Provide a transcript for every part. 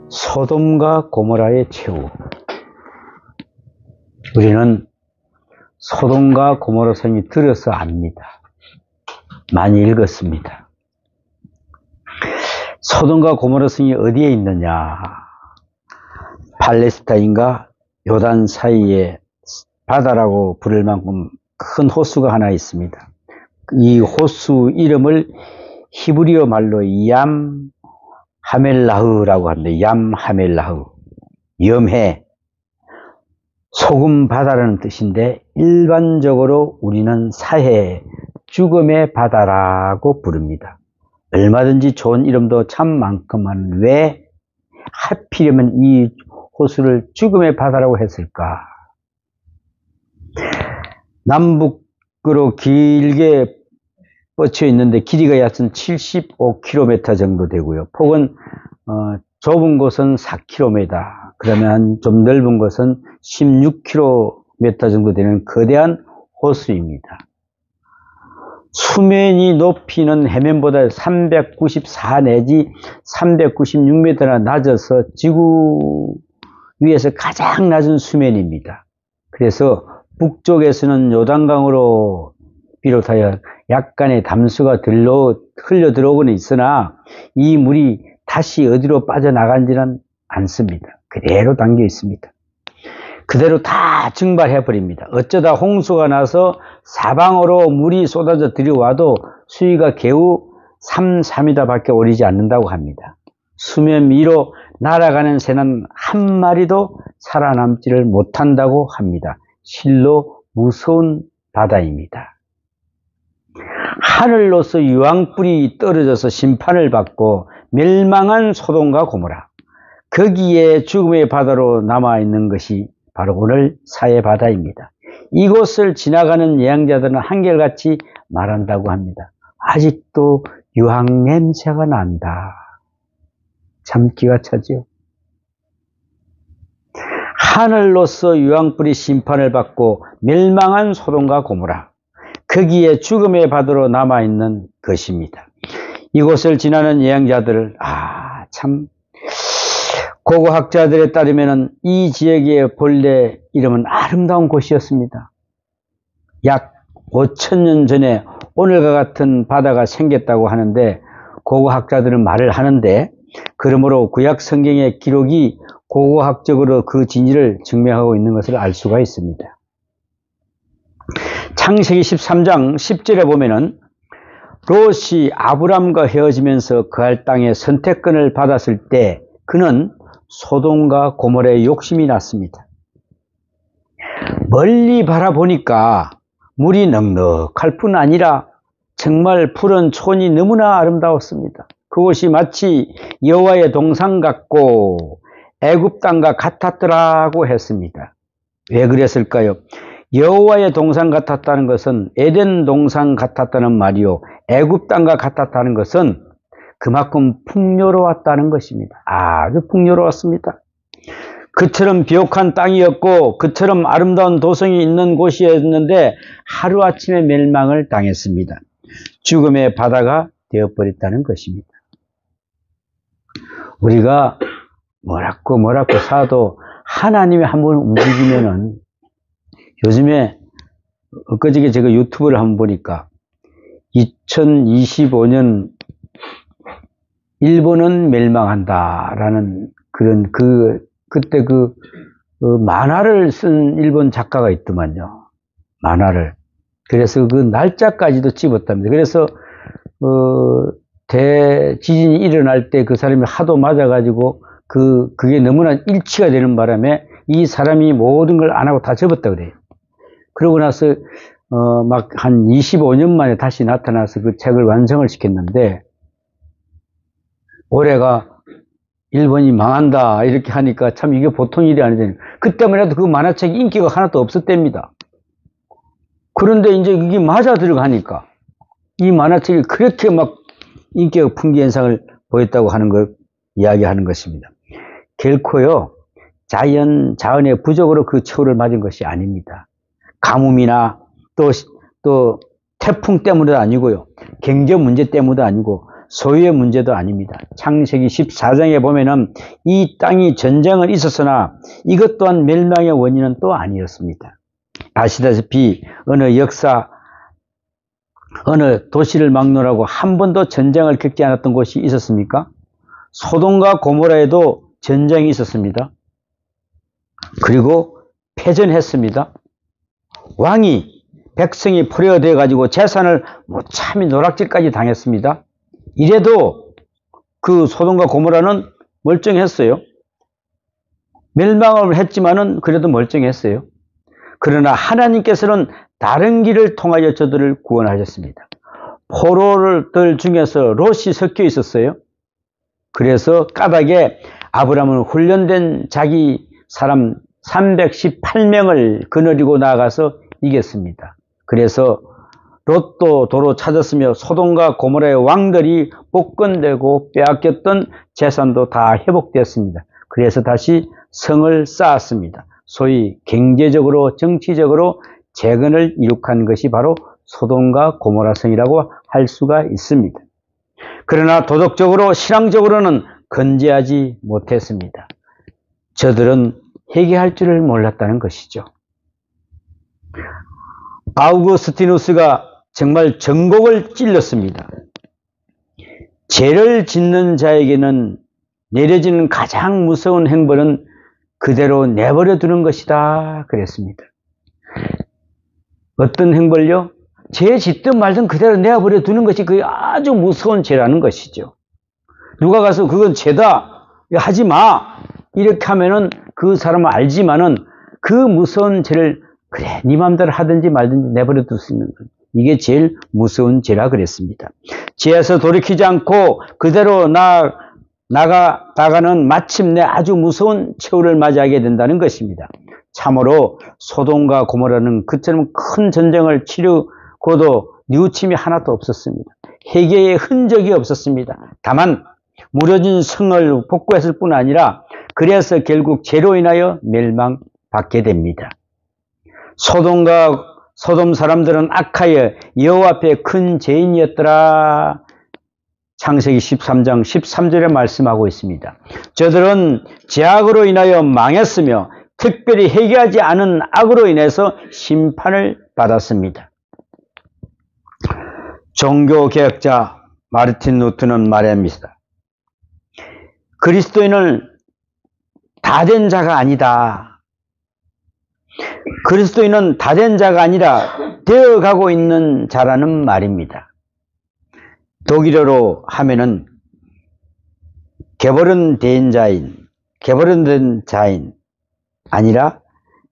소돔과 고모라의 최후. 우리는 소돔과 고모라 성이 들어서 압니다. 많이 읽었습니다. 소돔과 고모라 성이 어디에 있느냐? 팔레스타인과 요단 사이에 바다라고 부를 만큼 큰 호수가 하나 있습니다. 이 호수 이름을 히브리어 말로 얌 하멜라흐라고 합니다. 얌 하멜라흐, 염해, 소금 바다라는 뜻인데 일반적으로 우리는 사해, 죽음의 바다라고 부릅니다. 얼마든지 좋은 이름도 참 많구만 왜 하필이면 이 호수를 죽음의 바다라고 했을까? 남북으로 길게 뻗쳐 있는데 길이가 약 75km 정도 되고요. 폭은 좁은 곳은 4km, 그러면 좀 넓은 곳은 16km 정도 되는 거대한 호수입니다. 수면이 높이는 해면보다 394 내지 396m나 낮아서 지구 위에서 가장 낮은 수면입니다. 그래서 북쪽에서는 요단강으로 비롯하여 약간의 담수가 흘러 들어오고는 있으나 이 물이 다시 어디로 빠져나가지는 않습니다. 그대로 담겨 있습니다. 그대로 다 증발해 버립니다. 어쩌다 홍수가 나서 사방으로 물이 쏟아져 들여와도 수위가 겨우 3, 4m 밖에 오르지 않는다고 합니다. 수면 위로 날아가는 새는 한 마리도 살아남지를 못한다고 합니다. 실로 무서운 바다입니다. 하늘로서 유황불이 떨어져서 심판을 받고 멸망한 소돔과 고모라, 거기에 죽음의 바다로 남아있는 것이 바로 오늘 사해 바다입니다. 이곳을 지나가는 여행자들은 한결같이 말한다고 합니다. 아직도 유황 냄새가 난다. 참 기가 차죠. 하늘로서 유황불이 심판을 받고 멸망한 소돔과 고모라, 거기에 죽음의 바다로 남아있는 것입니다. 이곳을 지나는 여행자들을 참 고고학자들에 따르면 이 지역의 본래 이름은 아름다운 곳이었습니다. 약 5000년 전에 오늘과 같은 바다가 생겼다고 하는데 고고학자들은 말을 하는데, 그러므로 구약 성경의 기록이 고고학적으로 그 진위를 증명하고 있는 것을 알 수가 있습니다. 창세기 13장 10절에 보면은 롯이 아브람과 헤어지면서 그할 땅의 선택권을 받았을 때 그는 소돔과 고모라의 욕심이 났습니다. 멀리 바라보니까 물이 넉넉할 뿐 아니라 정말 푸른 촌이 너무나 아름다웠습니다. 그곳이 마치 여호와의 동산 같고 애굽 땅과 같았더라고 했습니다. 왜 그랬을까요? 여호와의 동산 같았다는 것은 에덴 동산 같았다는 말이요, 애굽 땅과 같았다는 것은 그만큼 풍요로웠다는 것입니다. 아주 풍요로웠습니다. 그처럼 비옥한 땅이었고 그처럼 아름다운 도성이 있는 곳이었는데 하루아침에 멸망을 당했습니다. 죽음의 바다가 되어버렸다는 것입니다. 우리가 뭐라고 사도 하나님이 한번 움직이면은, 요즘에 엊그저께 제가 유튜브를 한번 보니까 2025년 일본은 멸망한다라는 그런 그때 만화를 쓴 일본 작가가 있더만요. 만화를. 그래서 그 날짜까지도 집었답니다. 그래서 대지진이 일어날 때 그 사람이 하도 맞아가지고 그게 너무나 일치가 되는 바람에 이 사람이 모든 걸 안 하고 다 접었다 그래요. 그러고 나서 막 한 25년 만에 다시 나타나서 그 책을 완성을 시켰는데, 올해가 일본이 망한다 이렇게 하니까 참 이게 보통 일이 아니잖아요. 그때만 해도 그 만화책이 인기가 하나도 없었답니다. 그런데 이제 이게 맞아 들어가니까 이 만화책이 그렇게 막 인기가 풍기현상을 보였다고 하는 걸 이야기하는 것입니다. 결코요 자연의 부족으로 그 최후를 맞은 것이 아닙니다. 가뭄이나 또 태풍 때문도 아니고요, 경제 문제 때문도 아니고 소유의 문제도 아닙니다. 창세기 14장에 보면은 이 땅이 전쟁은 있었으나 이것 또한 멸망의 원인은 또 아니었습니다. 아시다시피 어느 도시를 막론하고 한 번도 전쟁을 겪지 않았던 곳이 있었습니까? 소돔과 고모라에도 전쟁이 있었습니다. 그리고 패전했습니다. 백성이 포로되어 가지고 재산을 무참히 노락질까지 당했습니다. 이래도 그 소돔과 고모라는 멀쩡했어요. 멸망을 했지만은 그래도 멀쩡했어요. 그러나 하나님께서는 다른 길을 통하여 저들을 구원하셨습니다. 포로들 중에서 롯이 섞여 있었어요. 그래서 까닭에 아브라함은 훈련된 자기 사람 318명을 거느리고 나가서 이겼습니다. 그래서 롯도 도로 찾았으며 소돔과 고모라의 왕들이 복권되고 빼앗겼던 재산도 다 회복되었습니다. 그래서 다시 성을 쌓았습니다. 소위 경제적으로 정치적으로 재건을 이룩한 것이 바로 소돔과 고모라 성이라고 할 수가 있습니다. 그러나 도덕적으로 신앙적으로는 건재하지 못했습니다. 저들은 회개할 줄을 몰랐다는 것이죠. 아우구스티누스가 정말 전곡을 찔렀습니다. 죄를 짓는 자에게는 내려지는 가장 무서운 행벌은 그대로 내버려 두는 것이다 그랬습니다. 어떤 행벌요? 죄 짓든 말든 그대로 내버려 두는 것이 그게 아주 무서운 죄라는 것이죠. 누가 가서 그건 죄다 하지 마 이렇게 하면은 그 사람은 알지만은 그 무서운 죄를 그래 네 맘대로 하든지 말든지 내버려 둘 수 있는 것, 이게 제일 무서운 죄라 그랬습니다. 죄에서 돌이키지 않고 그대로 나가다가는 마침내 아주 무서운 최후를 맞이하게 된다는 것입니다. 참으로 소돔과 고모라는 그처럼 큰 전쟁을 치르고도 뉘우침이 하나도 없었습니다. 회개의 흔적이 없었습니다. 다만 무너진 성을 복구했을 뿐 아니라 그래서 결국 죄로 인하여 멸망받게 됩니다. 소돔 사람들은 악하여 여호와 앞에 큰 죄인이었더라. 창세기 13장 13절에 말씀하고 있습니다. 저들은 죄악으로 인하여 망했으며 특별히 회개하지 않은 악으로 인해서 심판을 받았습니다. 종교개혁자 마르틴 루터는 말합니다. 그리스도인은 다 된 자가 아니다. 그리스도인은 다 된 자가 아니라 되어가고 있는 자라는 말입니다. 독일어로 하면은 개버른된 자인 아니라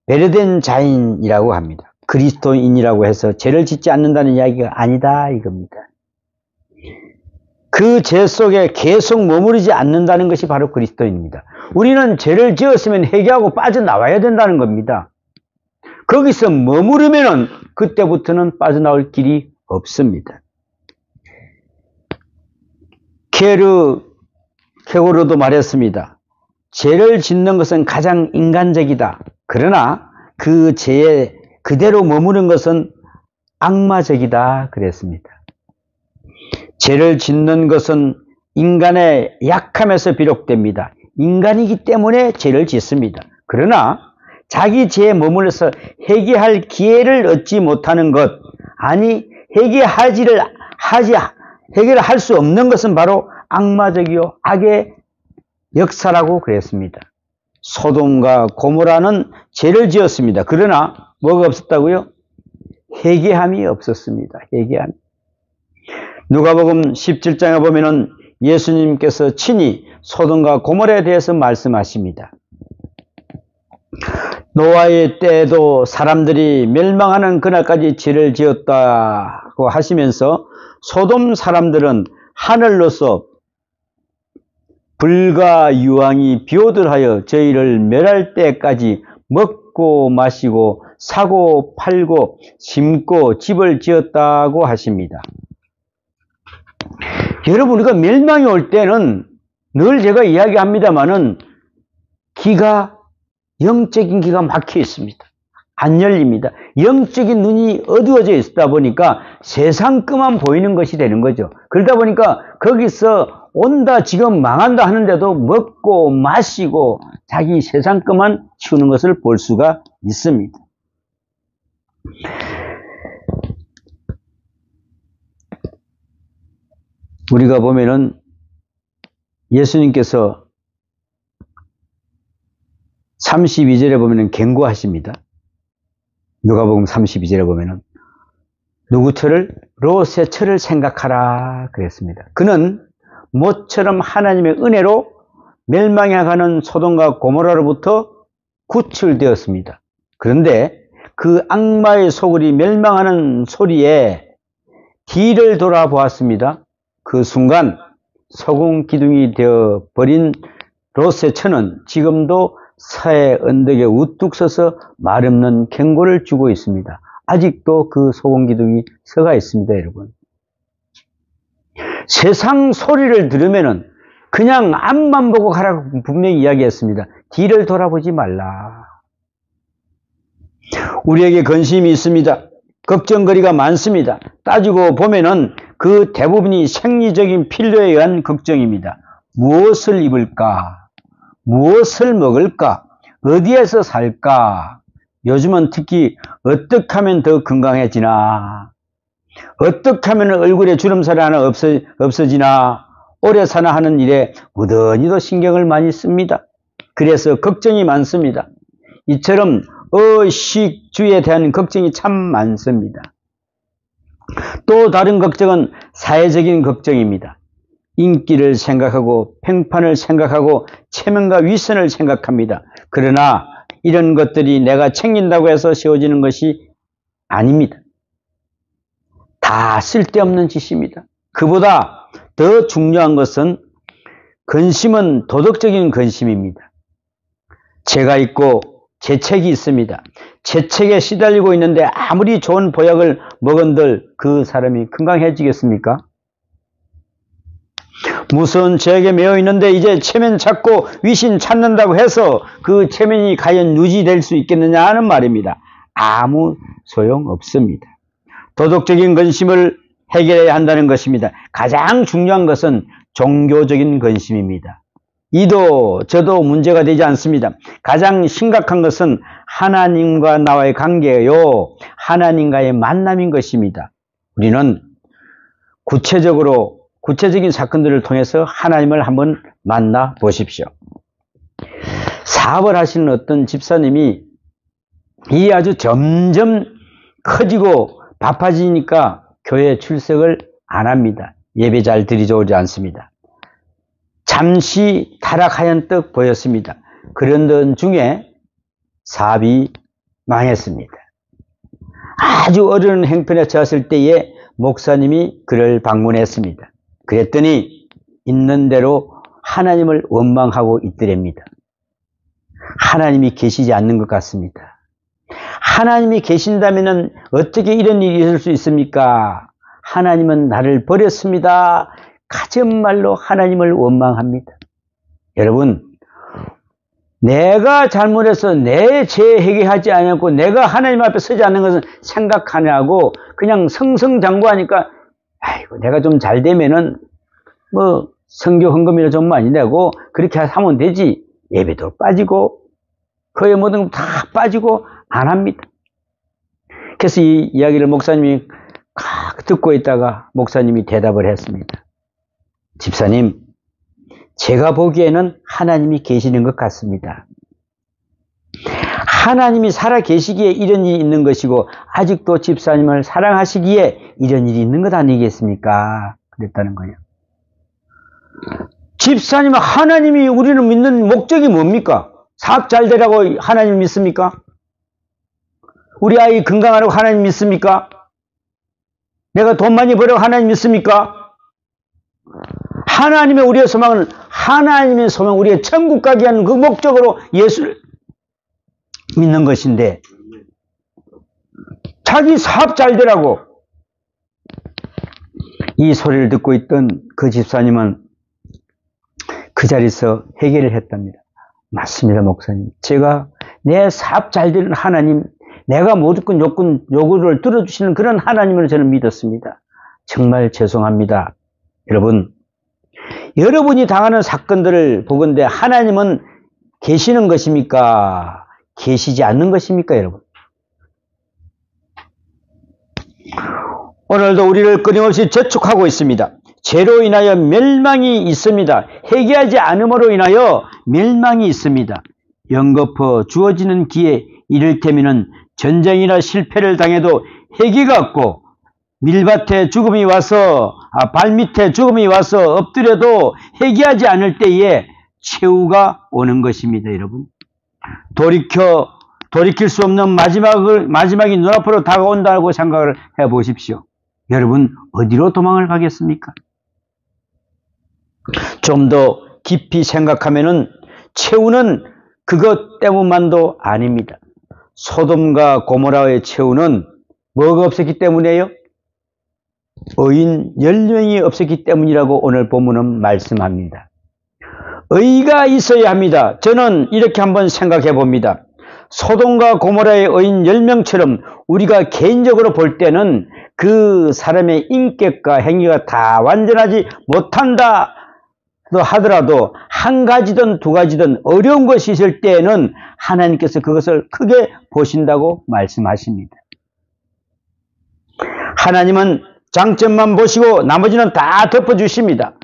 베르된 자인이라고 합니다. 그리스도인이라고 해서 죄를 짓지 않는다는 이야기가 아니다 이겁니다. 그 죄 속에 계속 머무르지 않는다는 것이 바로 그리스도인입니다. 우리는 죄를 지었으면 회개하고 빠져나와야 된다는 겁니다. 거기서 머무르면은 그때부터는 빠져나올 길이 없습니다. 케고르도 말했습니다. 죄를 짓는 것은 가장 인간적이다. 그러나 그 죄에 그대로 머무는 것은 악마적이다 그랬습니다. 죄를 짓는 것은 인간의 약함에서 비롯됩니다. 인간이기 때문에 죄를 짓습니다. 그러나 자기 죄에 머물러서 회개할 기회를 얻지 못하는 것, 아니 회개를 할 수 없는 것은 바로 악마적이요 악의 역사라고 그랬습니다. 소돔과 고모라는 죄를 지었습니다. 그러나 뭐가 없었다고요? 회개함이 없었습니다. 회개함. 누가복음 17장에 보면은 예수님께서 친히 소돔과 고모라에 대해서 말씀하십니다. 노아의 때에도 사람들이 멸망하는 그날까지 죄를 지었다고 하시면서 소돔 사람들은 하늘로서 불과 유황이 비오들하여 저희를 멸할 때까지 먹고 마시고 사고 팔고 심고 집을 지었다고 하십니다. 여러분, 우리가 멸망이 올 때는 늘 제가 이야기합니다마는 영적인 기가 막혀 있습니다. 안 열립니다. 영적인 눈이 어두워져 있다 보니까 세상 것만 보이는 것이 되는 거죠. 그러다 보니까 거기서 온다 지금 망한다 하는데도 먹고 마시고 자기 세상 것만 치우는 것을 볼 수가 있습니다. 우리가 보면은 예수님께서 32절에 보면은 경고하십니다. 누가복음 32절에 보면은 누구처를? 롯의 처를 생각하라 그랬습니다. 그는 모처럼 하나님의 은혜로 멸망해가는 소돔과 고모라로부터 구출되었습니다. 그런데 그 악마의 소굴이 멸망하는 소리에 뒤를 돌아보았습니다. 그 순간 소금 기둥이 되어버린 롯의 처는 지금도 서해 언덕에 우뚝 서서 말없는 경고를 주고 있습니다. 아직도 그 소금 기둥이 서가 있습니다, 여러분. 세상 소리를 들으면은 그냥 앞만 보고 가라고 분명히 이야기했습니다. 뒤를 돌아보지 말라. 우리에게 근심이 있습니다. 걱정거리가 많습니다. 따지고 보면은 그 대부분이 생리적인 필요에 의한 걱정입니다. 무엇을 입을까? 무엇을 먹을까? 어디에서 살까? 요즘은 특히 어떻게 하면 더 건강해지나? 어떻게 하면 얼굴에 주름살 하나 없어지나? 오래 사나 하는 일에 무던히도 신경을 많이 씁니다. 그래서 걱정이 많습니다. 이처럼 의식주에 대한 걱정이 참 많습니다. 또 다른 걱정은 사회적인 걱정입니다. 인기를 생각하고 평판을 생각하고 체면과 위선을 생각합니다. 그러나 이런 것들이 내가 챙긴다고 해서 세워지는 것이 아닙니다. 다 쓸데없는 짓입니다. 그보다 더 중요한 것은 근심은 도덕적인 근심입니다. 제가 있고 제 책이 있습니다. 제 책에 시달리고 있는데 아무리 좋은 보약을 먹은들 그 사람이 건강해지겠습니까? 무서운 죄악에 매여 있는데 이제 체면 찾고 위신 찾는다고 해서 그 체면이 과연 유지될 수 있겠느냐 하는 말입니다. 아무 소용 없습니다. 도덕적인 근심을 해결해야 한다는 것입니다. 가장 중요한 것은 종교적인 근심입니다. 이도 저도 문제가 되지 않습니다. 가장 심각한 것은 하나님과 나와의 관계요, 하나님과의 만남인 것입니다. 우리는 구체적인 사건들을 통해서 하나님을 한번 만나 보십시오. 사업을 하시는 어떤 집사님이 이 아주 점점 커지고 바빠지니까 교회 출석을 안 합니다. 예배 잘 드리지 오지 않습니다. 잠시 타락하얀 떡 보였습니다. 그런 중에 사업이 망했습니다. 아주 어려운 형편에 처했을 때에 목사님이 그를 방문했습니다. 그랬더니 있는 대로 하나님을 원망하고 있더랍니다. 하나님이 계시지 않는 것 같습니다. 하나님이 계신다면 어떻게 이런 일이 있을 수 있습니까? 하나님은 나를 버렸습니다. 가진 말로 하나님을 원망합니다. 여러분, 내가 잘못해서 내 죄 해결하지 않았고 내가 하나님 앞에 서지 않는 것은 생각하냐고 그냥 성성장구하니까 아이고 내가 좀 잘 되면은 뭐 선교 헌금이나 좀 많이 내고 그렇게 하면 되지. 예배도 빠지고 거의 모든 거 다 빠지고 안 합니다. 그래서 이 이야기를 목사님이 듣고 있다가 목사님이 대답을 했습니다. 집사님, 제가 보기에는 하나님이 계시는 것 같습니다. 하나님이 살아 계시기에 이런 일이 있는 것이고 아직도 집사님을 사랑하시기에 이런 일이 있는 것 아니겠습니까? 그랬다는 거예요. 집사님, 하나님이 우리는 믿는 목적이 뭡니까? 사업 잘 되라고 하나님 믿습니까? 우리 아이 건강하라고 하나님 믿습니까? 내가 돈 많이 벌라고 하나님 믿습니까? 하나님의 우리의 소망은 하나님의 소망, 우리의 천국 가게 하는 그 목적으로 예수를 믿는 것인데 자기 사업 잘 되라고 이 소리를 듣고 있던 그 집사님은 그 자리에서 해결을 했답니다. 맞습니다, 목사님. 제가 내 사업 잘 되는 하나님, 내가 모든 요구를 들어주시는 그런 하나님을 저는 믿었습니다. 정말 죄송합니다. 여러분이 당하는 사건들을 보건대 하나님은 계시는 것입니까? 계시지 않는 것입니까, 여러분? 오늘도 우리를 끊임없이 재촉하고 있습니다. 죄로 인하여 멸망이 있습니다. 회개하지 않음으로 인하여 멸망이 있습니다. 연거푸 주어지는 기회 이를테면은 전쟁이나 실패를 당해도 회개가 없고 밀밭에 죽음이 와서 발밑에 죽음이 와서 엎드려도 회개하지 않을 때에 최후가 오는 것입니다, 여러분. 돌이킬 수 없는 마지막이 눈앞으로 다가온다고 생각을 해 보십시오. 여러분, 어디로 도망을 가겠습니까? 좀 더 깊이 생각하면은 최후는 그것 때문만도 아닙니다. 소돔과 고모라의 최후는 뭐가 없었기 때문이에요? 의인 10명이 없었기 때문이라고 오늘 본문은 말씀합니다. 의가 있어야 합니다. 저는 이렇게 한번 생각해 봅니다. 소돔과 고모라의 의인 10명처럼 우리가 개인적으로 볼 때는 그 사람의 인격과 행위가 다 완전하지 못한다 하더라도 한 가지든 두 가지든 어려운 것이 있을 때에는 하나님께서 그것을 크게 보신다고 말씀하십니다. 하나님은 장점만 보시고 나머지는 다 덮어주십니다.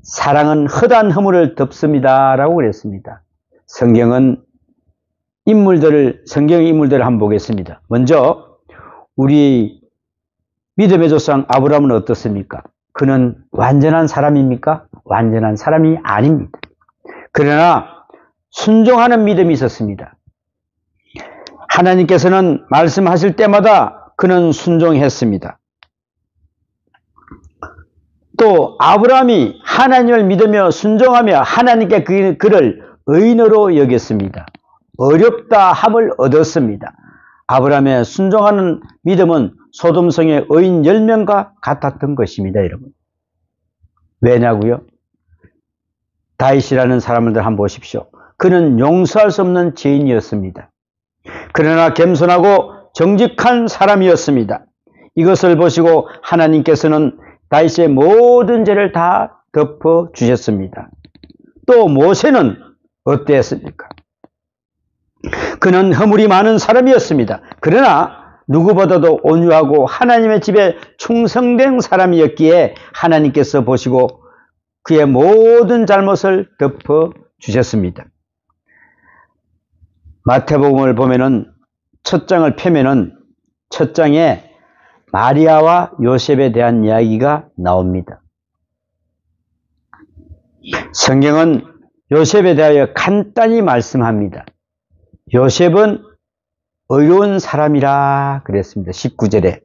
사랑은 헛한 허물을 덮습니다 라고 그랬습니다. 성경의 인물들을 한번 보겠습니다. 먼저 우리 믿음의 조상 아브라함은 어떻습니까? 그는 완전한 사람입니까? 완전한 사람이 아닙니다. 그러나 순종하는 믿음이 있었습니다. 하나님께서는 말씀하실 때마다 그는 순종했습니다. 또 아브라함이 하나님을 믿으며 순종하며 하나님께 그를 의인으로 여겼습니다. 어렵다 함을 얻었습니다. 아브라함의 순종하는 믿음은 소돔성의 의인 10명과 같았던 것입니다, 여러분. 왜냐고요? 다윗이라는 사람을 한번 보십시오. 그는 용서할 수 없는 죄인이었습니다. 그러나 겸손하고 정직한 사람이었습니다. 이것을 보시고 하나님께서는 다윗의 모든 죄를 다 덮어주셨습니다. 또 모세는 어땠습니까? 그는 허물이 많은 사람이었습니다. 그러나 누구보다도 온유하고 하나님의 집에 충성된 사람이었기에 하나님께서 보시고 그의 모든 잘못을 덮어주셨습니다. 마태복음을 보면은 첫 장을 펴면은 첫 장에 마리아와 요셉에 대한 이야기가 나옵니다. 성경은 요셉에 대하여 간단히 말씀합니다. 요셉은 의로운 사람이라 그랬습니다. 19절에.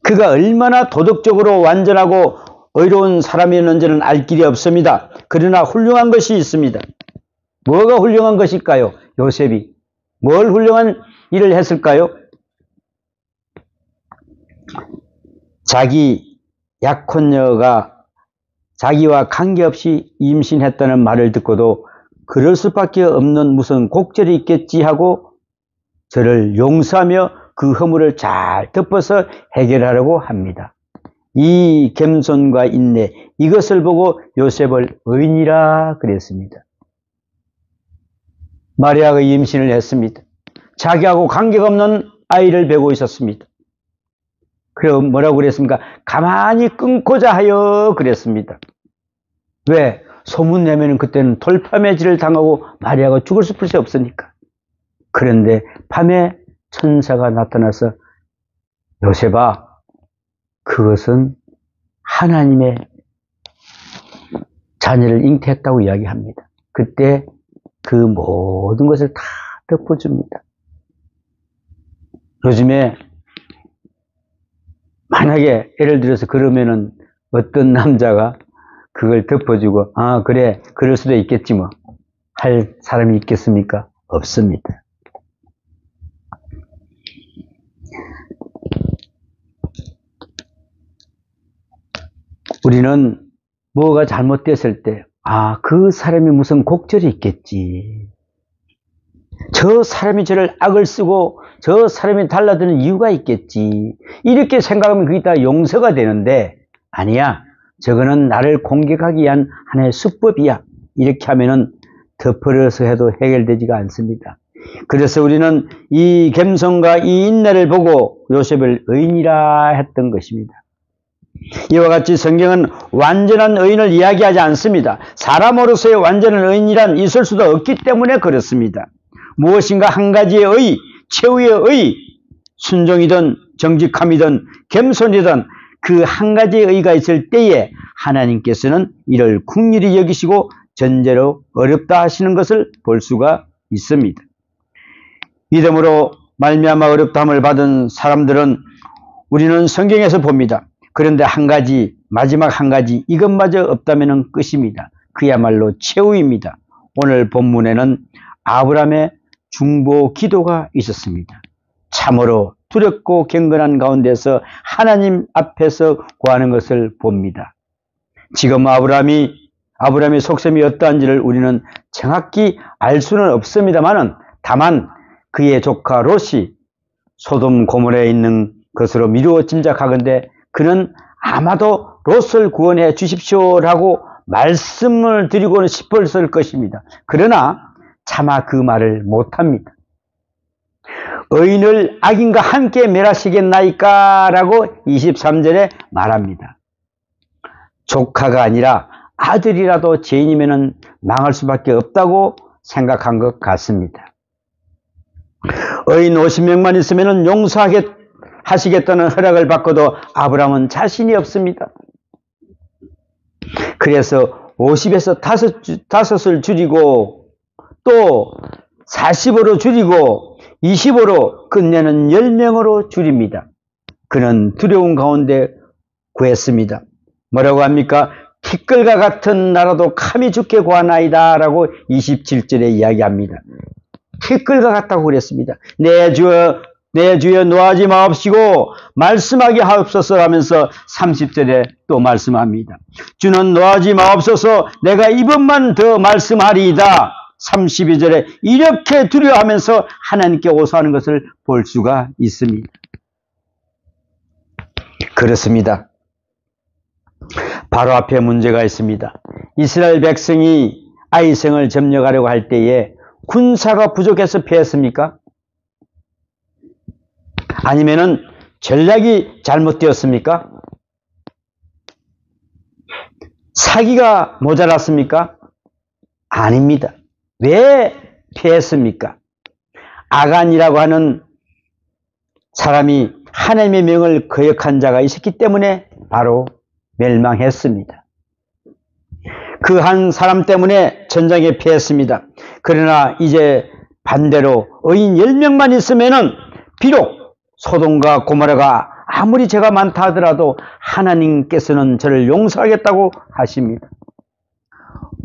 그가 얼마나 도덕적으로 완전하고 의로운 사람이었는지는 알 길이 없습니다. 그러나 훌륭한 것이 있습니다. 뭐가 훌륭한 것일까요? 요셉이 뭘 훌륭한 일을 했을까요? 자기 약혼녀가 자기와 관계없이 임신했다는 말을 듣고도 그럴 수밖에 없는 무슨 곡절이 있겠지 하고 저를 용서하며 그 허물을 잘 덮어서 해결하려고 합니다. 이 겸손과 인내, 이것을 보고 요셉을 의인이라 그랬습니다. 마리아가 임신을 했습니다. 자기하고 관계가 없는 아이를 베고 있었습니다. 그럼 뭐라고 그랬습니까? 가만히 끊고자 하여 그랬습니다. 왜? 소문 내면은 그때는 돌파매질을 당하고 마리아가 죽을 수밖에 없으니까. 그런데 밤에 천사가 나타나서 요셉아, 그것은 하나님의 자녀를 잉태했다고 이야기합니다. 그때 그 모든 것을 다 덮어줍니다. 요즘에 만약에 예를 들어서 그러면은 어떤 남자가 그걸 덮어주고 그래 그럴 수도 있겠지 뭐 할 사람이 있겠습니까? 없습니다. 우리는 뭐가 잘못됐을 때 그 사람이 무슨 곡절이 있겠지. 저 사람이 저를 악을 쓰고 저 사람이 달라드는 이유가 있겠지. 이렇게 생각하면 그게 다 용서가 되는데, 아니야. 저거는 나를 공격하기 위한 하나의 수법이야. 이렇게 하면은 덮어려서 해도 해결되지가 않습니다. 그래서 우리는 이 겸손과 이 인내를 보고 요셉을 의인이라 했던 것입니다. 이와 같이 성경은 완전한 의인을 이야기하지 않습니다. 사람으로서의 완전한 의인이란 있을 수도 없기 때문에 그렇습니다. 무엇인가 한 가지의 의, 최후의 의, 순종이든 정직함이든 겸손이든 그 한 가지의 의가 있을 때에 하나님께서는 이를 긍휼히 여기시고 전제로 어렵다 하시는 것을 볼 수가 있습니다. 믿음으로 말미암아 어렵다함을 받은 사람들은 우리는 성경에서 봅니다. 그런데 한 가지, 마지막 한 가지, 이것마저 없다면 끝입니다. 그야말로 최후입니다. 오늘 본문에는 아브라함의 중보 기도가 있었습니다. 참으로 두렵고 경건한 가운데서 하나님 앞에서 구하는 것을 봅니다. 지금 아브라함의 속셈이 어떠한지를 우리는 정확히 알 수는 없습니다만은, 다만 그의 조카 롯이 소돔 고모라에 있는 것으로 미루어 짐작하건대 그는 아마도 롯을 구원해 주십시오라고 말씀을 드리고는 싶었을 것입니다. 그러나 차마 그 말을 못합니다. 의인을 악인과 함께 멸하시겠나이까? 라고 23절에 말합니다. 조카가 아니라 아들이라도 죄인이면 망할 수밖에 없다고 생각한 것 같습니다. 의인 50명만 있으면 용서하시겠다는 허락을 받고도 아브라함은 자신이 없습니다. 그래서 50에서 5을 줄이고 또 40으로 줄이고 20으로 끝내는 10명으로 줄입니다. 그는 두려운 가운데 구했습니다. 뭐라고 합니까? 티끌과 같은 나라도 감히 죽게 구하나이다 라고 27절에 이야기합니다. 티끌과 같다고 그랬습니다. 내 주여 노하지 마옵시고 말씀하게 하옵소서 하면서 30절에 또 말씀합니다. 주는 노하지 마옵소서 내가 이번만 더 말씀하리이다. 32절에 이렇게 두려워하면서 하나님께 호소하는 것을 볼 수가 있습니다. 그렇습니다. 바로 앞에 문제가 있습니다. 이스라엘 백성이 아이성을 점령하려고 할 때에 군사가 부족해서 패했습니까? 아니면은 전략이 잘못되었습니까? 사기가 모자랐습니까? 아닙니다. 왜 패했습니까? 아간이라고 하는 사람이 하나님의 명을 거역한 자가 있었기 때문에 바로 멸망했습니다. 그 한 사람 때문에 전쟁에 패했습니다. 그러나 이제 반대로 의인 10명만 있으면은 비록 소돔과 고모라가 아무리 죄가 많다 하더라도 하나님께서는 저를 용서하겠다고 하십니다.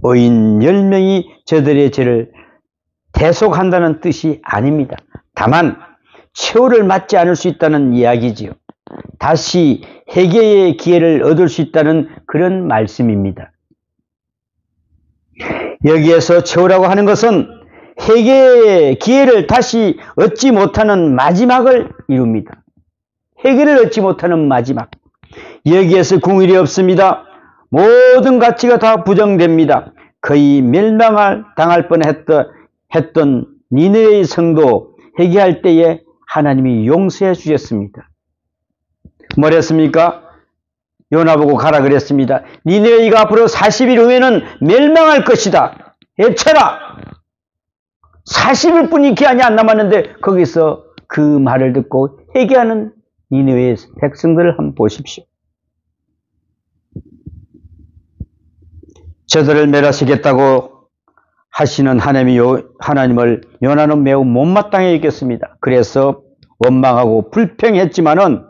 의인 10명이 저들의 죄를 대속한다는 뜻이 아닙니다. 다만 최후를 맞지 않을 수 있다는 이야기지요. 다시 회개의 기회를 얻을 수 있다는 그런 말씀입니다. 여기에서 최후라고 하는 것은 회개의 기회를 다시 얻지 못하는 마지막을 이룹니다. 회개를 얻지 못하는 마지막. 여기에서 궁일이 없습니다. 모든 가치가 다 부정됩니다. 거의 멸망을 당할 뻔했던 니느웨의 성도 회개할 때에 하나님이 용서해 주셨습니다. 뭐랬습니까? 요나 보고 가라 그랬습니다. 니느웨가 앞으로 40일 후에는 멸망할 것이다. 애쳐라. 40일 뿐이 기한이 안 남았는데 거기서 그 말을 듣고 회개하는 니느웨의 백성들을 한번 보십시오. 저들을 멸하시겠다고 하시는 하나님을 요나는 매우 못마땅히 여겼습니다. 그래서 원망하고 불평했지만은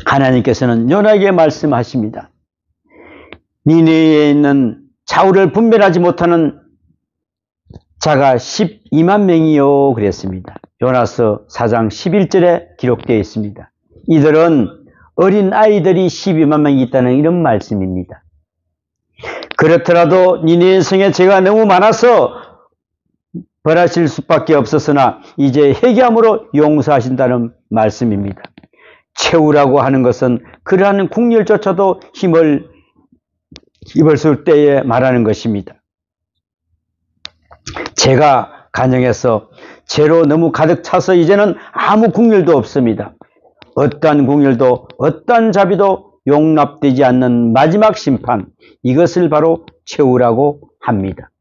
하나님께서는 요나에게 말씀하십니다. 니느웨에 있는 좌우를 분별하지 못하는 자가 12만 명이요 그랬습니다. 요나서 4장 11절에 기록되어 있습니다. 이들은 어린 아이들이 12만 명이 있다는 이런 말씀입니다. 그렇더라도 니느웨 성에 죄가 너무 많아서 벌하실 수밖에 없었으나 이제 회개함으로 용서하신다는 말씀입니다. 채우라고 하는 것은 그러한 국률조차도 힘을 쓸 때에 말하는 것입니다. 제가 가정에서 죄로 너무 가득 차서 이제는 아무 국률도 없습니다. 어떠한 국률도 어떠한 자비도 용납되지 않는 마지막 심판, 이것을 바로 채우라고 합니다.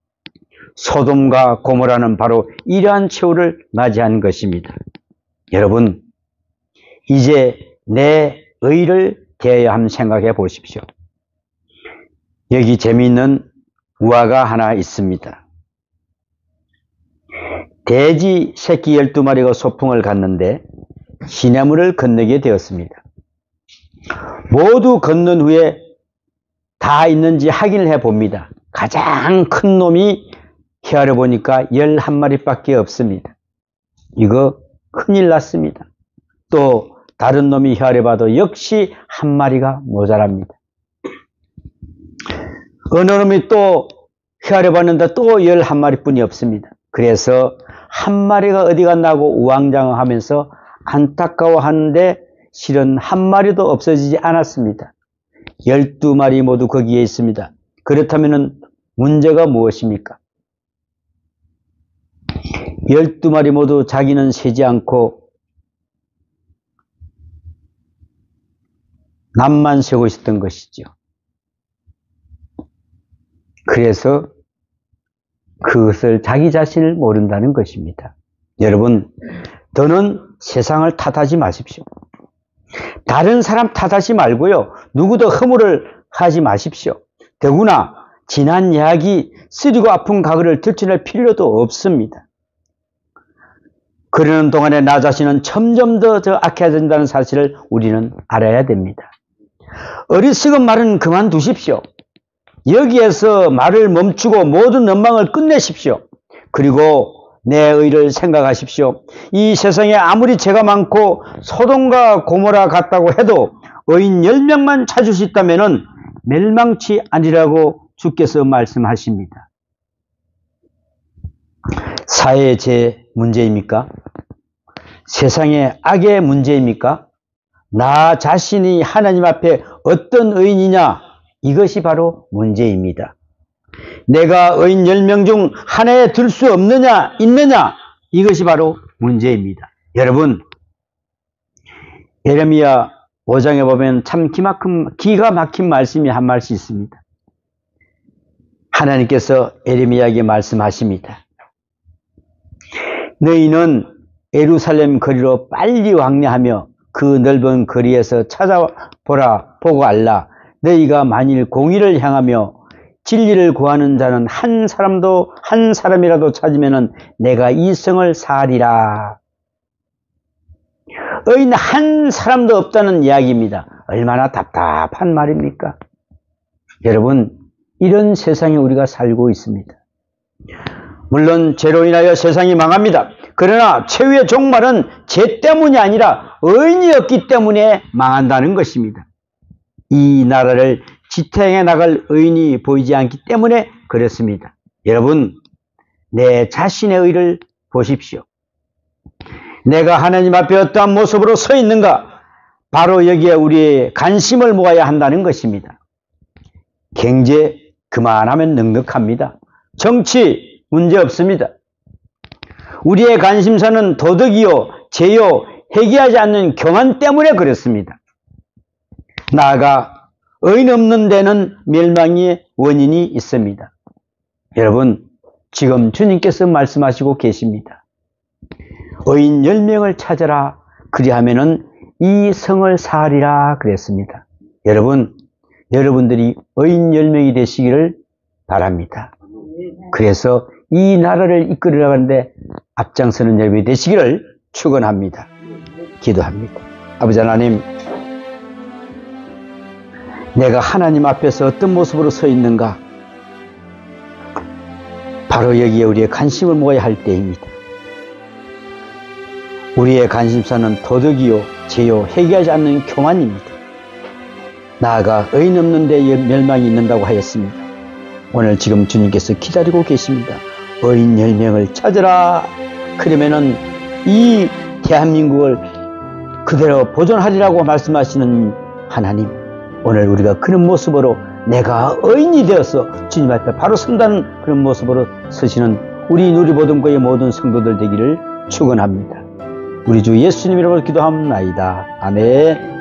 소돔과 고모라는 바로 이러한 최후를 맞이한 것입니다. 여러분, 이제 내 의를 대해야 함 생각해 보십시오. 여기 재미있는 우화가 하나 있습니다. 돼지 새끼 12마리가 소풍을 갔는데 시냇물을 건너게 되었습니다. 모두 건넌 후에 다 있는지 확인을 해 봅니다. 가장 큰 놈이 헤아려 보니까 11마리밖에 없습니다. 이거 큰일 났습니다. 또 다른 놈이 헤아려 봐도 역시 1마리가 모자랍니다. 어느 놈이 또 헤아려 봤는데 또 11마리 뿐이 없습니다. 그래서 1마리가 어디 갔나고 우왕좌왕하면서 안타까워하는데 실은 1마리도 없어지지 않았습니다. 12마리 모두 거기에 있습니다. 그렇다면 문제가 무엇입니까? 12마리 모두 자기는 세지 않고 남만 세고 있었던 것이죠. 그래서 그것을 자기 자신을 모른다는 것입니다. 여러분, 더는 세상을 탓하지 마십시오. 다른 사람 탓하지 말고요. 누구도 허물을 하지 마십시오. 더구나 지난 이야기 쓰리고 아픈 과거를 들춰낼 필요도 없습니다. 그러는 동안에 나 자신은 점점 더 악해진다는 사실을 우리는 알아야 됩니다. 어리석은 말은 그만두십시오. 여기에서 말을 멈추고 모든 원망을 끝내십시오. 그리고 내 의를 생각하십시오. 이 세상에 아무리 죄가 많고 소돔과 고모라 같다고 해도 의인 10명만 찾을 수 있다면 멸망치 아니라고 주께서 말씀하십니다. 사회의 죄 문제입니까? 세상의 악의 문제입니까? 나 자신이 하나님 앞에 어떤 의인이냐, 이것이 바로 문제입니다. 내가 의인 10명 중 하나에 들 수 없느냐 있느냐, 이것이 바로 문제입니다. 여러분, 예레미야 5장에 보면 참 기가 막힌 말씀이 한 말씀 있습니다. 하나님께서 예레미야에게 말씀하십니다. 너희는 예루살렘 거리로 빨리 왕래하며 그 넓은 거리에서 보고 알라. 너희가 만일 공의를 향하며 진리를 구하는 자는 한 사람이라도 찾으면 내가 이 성을 사하리라. 의인 한 사람도 없다는 이야기입니다. 얼마나 답답한 말입니까? 여러분, 이런 세상에 우리가 살고 있습니다. 물론 죄로 인하여 세상이 망합니다. 그러나 최후의 종말은 죄 때문이 아니라 의인이 없기 때문에 망한다는 것입니다. 이 나라를 지탱해 나갈 의인이 보이지 않기 때문에 그렇습니다. 여러분, 내 자신의 의를 보십시오. 내가 하나님 앞에 어떠한 모습으로 서 있는가? 바로 여기에 우리의 관심을 모아야 한다는 것입니다. 경제 그만하면 넉넉합니다. 정치 문제 없습니다. 우리의 관심사는 도덕이요, 죄요, 회개하지 않는 교만 때문에 그렇습니다. 나아가 의인 없는 데는 멸망의 원인이 있습니다. 여러분, 지금 주님께서 말씀하시고 계십니다. 의인 10명을 찾아라. 그리하면은 이 성을 사하리라 그랬습니다. 여러분, 여러분들이 의인 10명이 되시기를 바랍니다. 그래서 이 나라를 이끌어 나가는데 앞장서는 여러분이 되시기를 축원합니다. 기도합니다. 아버지 하나님, 내가 하나님 앞에서 어떤 모습으로 서 있는가? 바로 여기에 우리의 관심을 모아야 할 때입니다. 우리의 관심사는 도덕이요, 죄요, 회개하지 않는 교만입니다. 나아가 의인 없는 데에 멸망이 있는다고 하였습니다. 오늘 지금 주님께서 기다리고 계십니다. 의인 10명을 찾으라. 그러면은 이 대한민국을 그대로 보존하리라고 말씀하시는 하나님, 오늘 우리가 그런 모습으로 내가 의인이 되어서 주님 앞에 바로 선다는 그런 모습으로 서시는 우리 누리보듬고의 모든 성도들 되기를 축원합니다. 우리 주 예수님 이름으로 기도합나이다. 아멘.